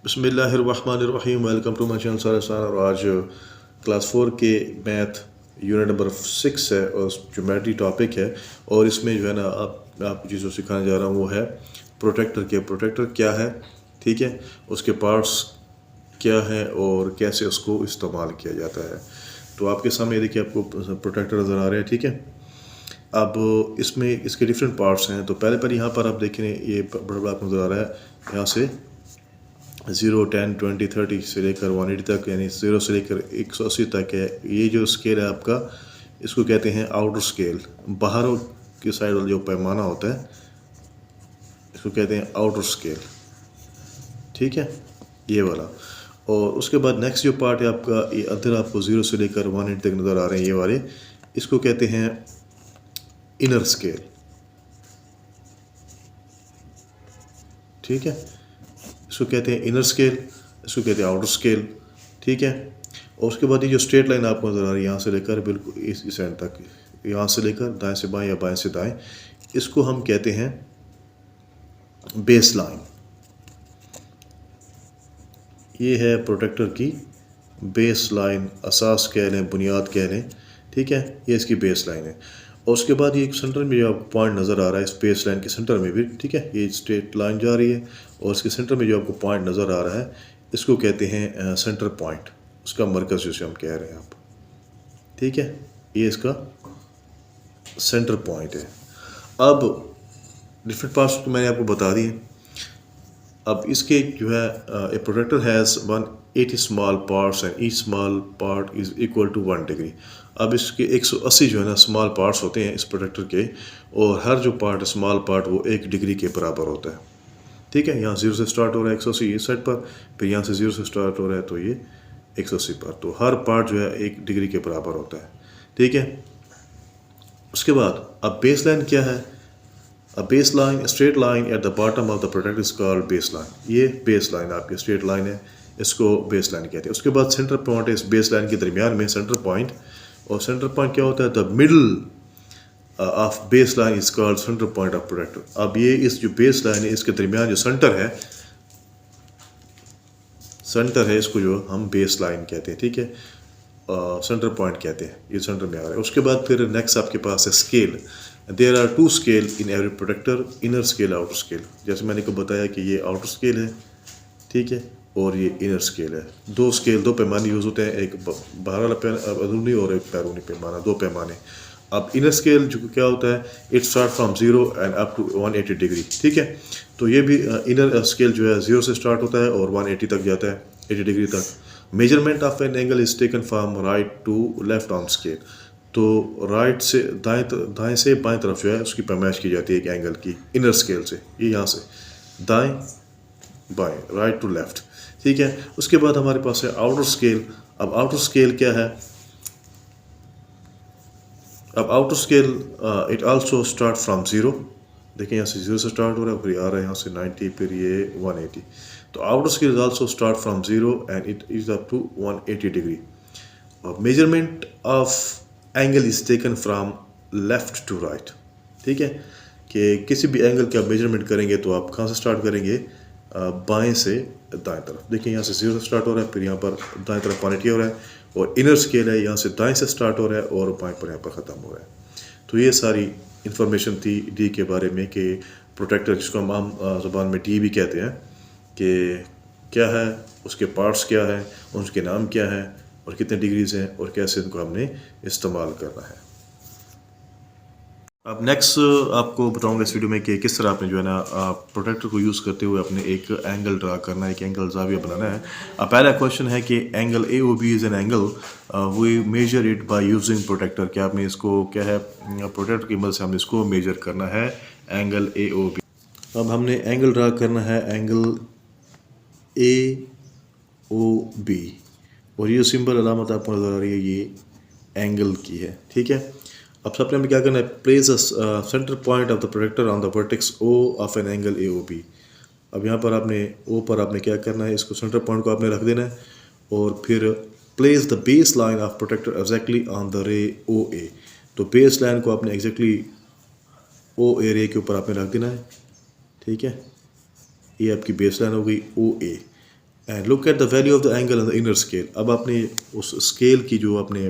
बिस्मिल्लाहिर्रहमानिर्रहीम। Welcome to my channel सारा। और आज क्लास 4 के मैथ यूनिट नंबर 6 है और ज्योमेट्री टॉपिक है। और इसमें जो है ना आप जिसको सिखाने जा रहा हूँ वो है प्रोटेक्टर क्या है, ठीक है, उसके पार्ट्स क्या है और कैसे उसको इस्तेमाल किया जाता है। तो आपके सामने देखिए आपको प्रोटेक्टर नज़र आ रहे हैं, ठीक है। अब इसमें इसके डिफरेंट पार्ट्स हैं। तो पहले पर यहाँ पर आप देखें ये बड़ा ब्लॉक नज़र आ रहा है, यहाँ से 0, 10, 20, 30 से लेकर 180 तक, यानी 0 से लेकर 180 तक है। ये जो स्केल है आपका, इसको कहते हैं आउटर स्केल। बाहर की साइड वाला जो पैमाना होता है इसको कहते हैं आउटर स्केल, ठीक है, ये वाला। और उसके बाद नेक्स्ट जो पार्ट है आपका, ये अदर आपको 0 से लेकर 180 तक नज़र आ रहे हैं, ये वाले, इसको कहते हैं इनर स्केल, ठीक है। इसको कहते हैं इनर स्केल, इसको कहते हैं आउटर स्केल, ठीक है। और उसके बाद ये जो स्ट्रेट लाइन आपको नज़र आ रही है यहाँ से लेकर बिल्कुल इस एंड तक, यहाँ से लेकर दाएं से बाएं या बाएं से दाएं, इसको हम कहते हैं बेस लाइन। ये है प्रोटेक्टर की बेस लाइन, असास कह लें, बुनियाद कह लें, ठीक है, ये इसकी बेस लाइन है। और उसके बाद ये सेंटर में जो पॉइंट नज़र आ रहा है इस बेस लाइन के सेंटर में भी, ठीक है, ये स्ट्रेट लाइन जा रही है और इसके सेंटर में जो आपको पॉइंट नज़र आ रहा है इसको कहते हैं सेंटर पॉइंट, उसका मरकज़ जिसे हम कह रहे हैं आप, ठीक है, ये इसका सेंटर पॉइंट है। अब डिफरेंट पार्ट्स तो मैंने आपको बता दिए। अब इसके जो है a protractor has 180 small parts and each small part is equal to 1 degree. अब इसके 180 जो है ना स्मॉल पार्ट्स होते हैं इस प्रोटेक्टर के, और हर जो पार्ट है स्मॉल पार्ट वो 1 डिग्री के बराबर होता है, ठीक है। यहाँ 0 से स्टार्ट हो रहा है 180 इस साइड पर, फिर यहाँ से 0 से स्टार्ट हो रहा है तो ये 180 पर, तो हर पार्ट जो है 1 डिग्री के बराबर होता है, ठीक है। उसके बाद अब बेस लाइन क्या है? A baseline, a straight line at the bottom of the protector is called baseline। ये baseline आपकी स्ट्रेट लाइन है, इसको baseline कहते हैं। उसके बाद सेंटर पॉइंट है इस baseline के दरमियान में, सेंटर पॉइंट। और सेंटर पॉइंट क्या होता है? The middle of baseline is called center point of protector। अब ये इस जो baseline है इसके दरमियान जो सेंटर है इसको जो हम baseline कहते हैं, ठीक है, सेंटर पॉइंट कहते हैं, ये सेंटर में आ रहा है। उसके बाद फिर नेक्स्ट आपके पास है scale. There are 2 scale in every protractor, inner scale, outer scale. जैसे मैंने को बताया कि ये आउटर स्केल है, ठीक है, और ये इनर स्केल है। 2 स्केल, 2 पैमाने यूज़ होते हैं, एक बाहर वाला अंदरूनी और एक बैरूनी पैमाना, 2 पैमाने। अब इनर स्केल जो क्या होता है, it start from 0 and up to 180 degree, ठीक है। तो ये भी इनर स्केल जो है 0 से स्टार्ट होता है और 180 तक जाता है, 80 डिग्री तक। Measurement of an angle is taken from right to left on scale. तो राइट से दाएं से बाएं तरफ जो है उसकी पैमाइश की जाती है एक एंगल की इनर स्केल से, ये यहाँ से दाएं बाएं, राइट टू लेफ्ट, ठीक है। उसके बाद हमारे पास है आउटर स्केल। अब आउटर स्केल क्या है? अब outer scale it also start from 0। देखिए यहाँ से 0 से स्टार्ट हो रहा है, फिर आ रहा है यहाँ से 90, फिर ये 180। तो outer scale is also start from 0 and it is up to 180 degree. Measurement of angle is taken from left to right, ठीक है, कि किसी भी एंगल का मेजरमेंट करेंगे तो आप कहाँ से स्टार्ट करेंगे? बाएं से दाएं तरफ। देखिए यहाँ से 0 से स्टार्ट हो रहा है, फिर यहाँ पर दाएं तरफ 180 हो रहा है, और इनर स्केल है यहाँ से दाएं से स्टार्ट हो रहा है और बाएं पर यहाँ पर ख़त्म हो रहा है। तो ये सारी इंफॉर्मेशन थी डी के बारे में, कि प्रोटेक्टर जिसको हम आम ज़बान में डी भी कहते हैं, कि क्या है, उसके पार्ट्स क्या है, उसके नाम क्या है और कितने डिग्रीज हैं और कैसे इनको हमने इस्तेमाल करना है। अब नेक्स्ट आपको बताऊंगा इस वीडियो में कि किस तरह आपने जो है ना प्रोटेक्टर को यूज़ करते हुए अपने एक एंगल ड्रा करना है, एक एंगल जाविया बनाना है। अब पहला क्वेश्चन है कि angle A O B is an angle we measure it by using protractor. क्या आपने इसको क्या है प्रोटेक्टर की मदद से हमने इसको मेजर करना है, एंगल ए ओ बी। अब हमने एंगल ड्रा करना है, एंगल ए ओ बी, और ये सिंबल अलामत आपको नज़र आ रही है ये एंगल की है, ठीक है। अब सबसे हमें क्या करना है? Place centre point of the protractor on the vertex O of an angle A O B. अब यहाँ पर आपने ओ पर आपने क्या करना है, इसको सेंटर पॉइंट को आपने रख देना है, और फिर place the base line of protractor exactly on the ray O ए। तो बेस लाइन को आपने एग्जैक्टली ओ ए रे के ऊपर आपने रख देना है, ठीक है। ये आपकी बेस लाइन हो गई O A. And look at the value of the angle in the inner scale. अब आपने उस स्केल की जो आपने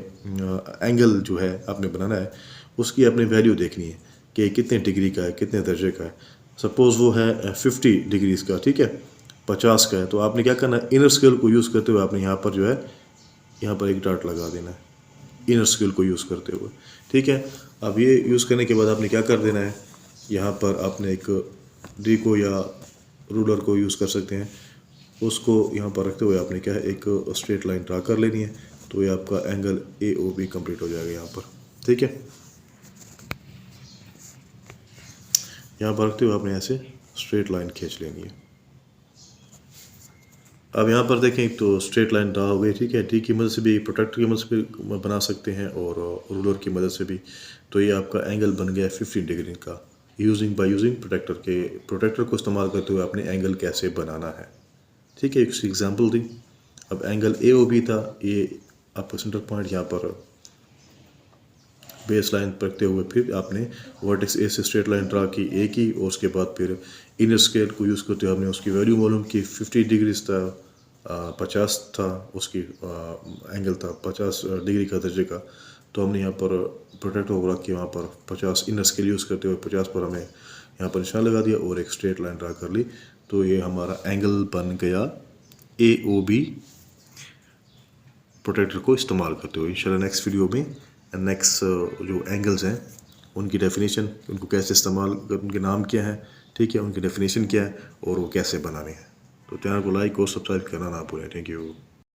एंगल जो है आपने बनाना है उसकी आपने वैल्यू देखनी है कि कितने डिग्री का है, कितने दर्जे का है। सपोज़ वो है 50 डिग्रीज़ का, ठीक है, 50 का है, तो आपने क्या करना है, इनर स्केल को यूज़ करते हुए आपने यहाँ पर जो है यहाँ पर एक डॉट लगा देना है इनर स्केल को यूज़ करते हुए, ठीक है। अब ये यूज़ करने के बाद आपने क्या कर देना है, यहाँ पर आपने एक डी को या रूलर को यूज़ कर सकते हैं, उसको यहाँ पर रखते हुए आपने क्या है एक स्ट्रेट लाइन ड्रा कर लेनी है। तो ये आपका angle A O B complete हो जाएगा यहाँ पर, ठीक है। यहाँ पर रखते हुए आपने ऐसे स्ट्रेट लाइन खींच लेनी है। अब यहाँ पर देखें तो स्ट्रेट लाइन ड्रा हो गई, ठीक है। डी की मदद से भी, प्रोट्रैक्टर की मदद से भी बना सकते हैं और रूलर की मदद से भी। तो ये आपका एंगल बन गया 15 डिग्री का यूजिंग प्रोट्रैक्टर के। प्रोट्रैक्टर को इस्तेमाल करते हुए आपने एंगल कैसे बनाना है, ठीक है। एक एग्जांपल दी। अब एंगल ए ओ बी था, ये आपका सेंटर पॉइंट यहाँ पर बेस लाइन रखते हुए फिर आपने वर्टेक्स ए से स्ट्रेट लाइन ड्रा की ए की, और उसके बाद फिर इनर स्केल को यूज़ करते हुए आपने उसकी वैल्यू मालूम की। 50 डिग्रीज था, 50 था उसकी एंगल था, 50 डिग्री का दर्जे का। तो हमने यहाँ पर प्रोटेक्टर को रख के वहाँ पर 50 इनर स्केल यूज़ करते हुए 50 पर हमें यहाँ पर निशान लगा दिया और एक स्ट्रेट लाइन ड्रा कर ली। तो ये हमारा एंगल बन गया ए ओ बी प्रोटेक्टर को इस्तेमाल करते हुए। इंशाल्लाह नेक्स्ट वीडियो में नेक्स्ट जो एंगल्स हैं उनकी डेफिनेशन, उनको कैसे इस्तेमाल, उनके नाम क्या है, ठीक है, उनकी डेफिनेशन क्या है और वो कैसे बनाने हैं। तो चैनल को लाइक और सब्सक्राइब करना ना भूलें। Thank you.